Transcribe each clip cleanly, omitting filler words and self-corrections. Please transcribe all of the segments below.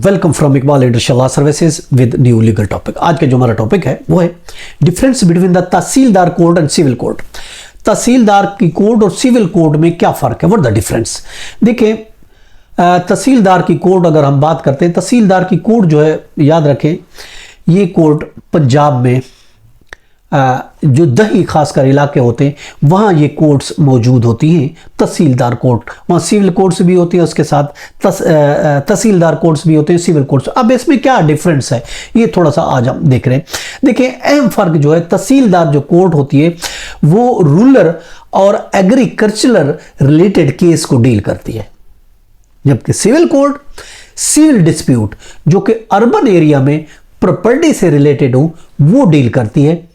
Welcome from Iqbal industrial law services with new legal topic. आज का जो हमारा टॉपिक है वो है difference between the tehsildar code and civil code. Tehsildar की कोड और सिविल कोड में क्या फर्क है, व्हाट द डिफरेंस। देखिए, तहसीलदार की कोड अगर हम बात करते हैं, तहसीलदार की कोड जो है, याद रखें, ये कोड पंजाब में जो दही खासकर इलाके होते हैं वहाँ ये कोड्स मौजूद होती हैं, तहसीलदार कोड। वहाँ सिविल कोड्स भी होती हैं, उसके साथ तहसीलदार कोड्स भी होते हैं, सिविल कोड्स। अब इसमें क्या डिफरेंस है ये थोड़ा सा आज हम देख रहे हैं। देखिए, अहम फर्क जो है, तहसीलदार जो कोड होती है वो रूरल और एग्रीकल्चरल रिलेटेड केस को डील करती है, जबकि सिविल कोड सिविल डिस्प्यूट जो कि अर्बन एरिया में प्रॉपर्टी से रिलेटेड हो वो डील करती है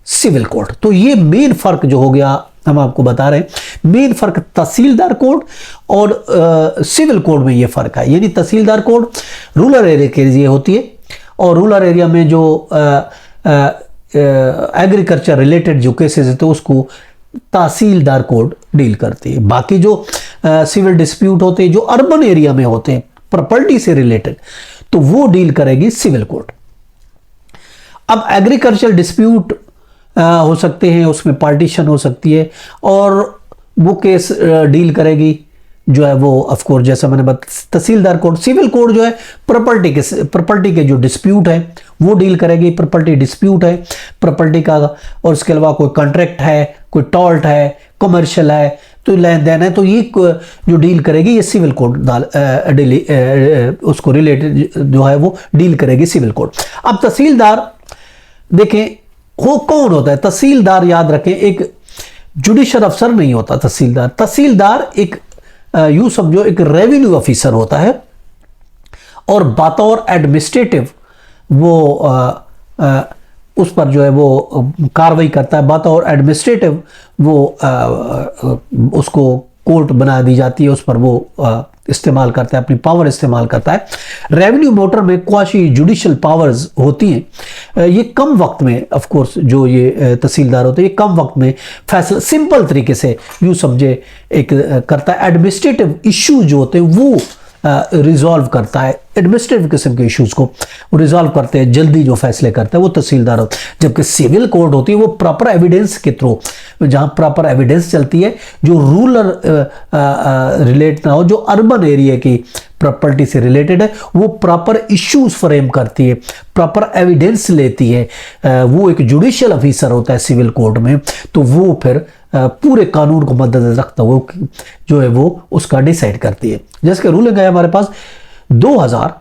सिविल कोड। तो ये मेन फर्क जो हो गया, हम आपको बता रहे हैं मेन फर्क तहसीलदार कोड और सिविल कोड में ये फर्क है। यानी तहसीलदार कोड रूरल एरिया के लिए होती है और रूरल एरिया में जो एग्रीकल्चर रिलेटेड जो केसेस है तो उसको तहसीलदार कोड डील करती है। बाकी जो सिविल डिस्प्यूट होते हैं जो अर्बन एरिया में होते हैं प्रॉपर्टी से रिलेटेड, तो वो डील करेगी सिविल कोड। अब एग्रीकल्चर डिस्प्यूट हो सकते हैं, उसमें पार्टीशन हो सकती है और वो केस डील करेगी जो है वो ऑफ कोर्स जैसा मैंने बताया तहसीलदार कोड। सिविल कोड जो है प्रॉपर्टी के जो डिस्प्यूट है वो डील करेगी, प्रॉपर्टी डिस्प्यूट है प्रॉपर्टी का, और उसके अलावा कोई कॉन्ट्रैक्ट है, कोई टॉल्ट है, कमर्शियल है, तो लेन देन है, तो ये जो डील करेगी ये सिविल कोड उसको रिलेटेड जो है वो डील करेगी सिविल कोड। अब तहसीलदार देखें वो कौन होता है। तहसीलदार याद रखें एक जुडिशियल अफसर नहीं होता। तहसीलदार एक यूं समझो एक रेवेन्यू ऑफिसर होता है और बतौर एडमिनिस्ट्रेटिव वो उस पर जो है वो कार्रवाई करता है। बतौर एडमिनिस्ट्रेटिव वो उसको कोर्ट बना दी जाती है, उस पर वो इस्तेमाल करता है, अपनी पावर इस्तेमाल करता है। रेवेन्यू मैटर में क्वाशी जुडिशियल पावर्स होती हैं। ये कम वक्त में ऑफ कोर्स जो ये तहसीलदार होते हैं ये कम वक्त में फैसला सिंपल तरीके से यूँ समझे एक करता है। एडमिनिस्ट्रेटिव इश्यूज जो होते हैं वो रिजॉल्व करता है, एडमिनिस्ट्रेटिव किस्म के इश्यूज को रिजॉल्व करते हैं, जल्दी जो फैसले करता है वो तहसीलदार होता है। जबकि सिविल कोर्ट होती है वो प्रॉपर एविडेंस के थ्रू, जहाँ प्रॉपर एविडेंस चलती है, जो रूरल रिलेट ना हो, जो अर्बन एरिया की प्रॉपर्टी से रिलेटेड है, वो प्रॉपर इश्यूज फ्रेम करती है, प्रॉपर एविडेंस लेती है। वो एक जुडिशियल ऑफिसर होता है सिविल कोर्ट में, तो वो फिर पूरे कानून को मद्देनजर रखता हुआ जो है वो उसका डिसाइड करती है। जैसे कि रूलिंग है हमारे पास 2000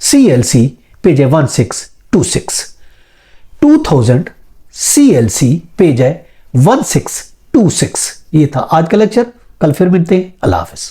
CLC पेज है 1626, 2000 CLC पेज है 1626। ये था आज का लेक्चर, कल फिर मिलते हैं। अल्लाह हाफिज।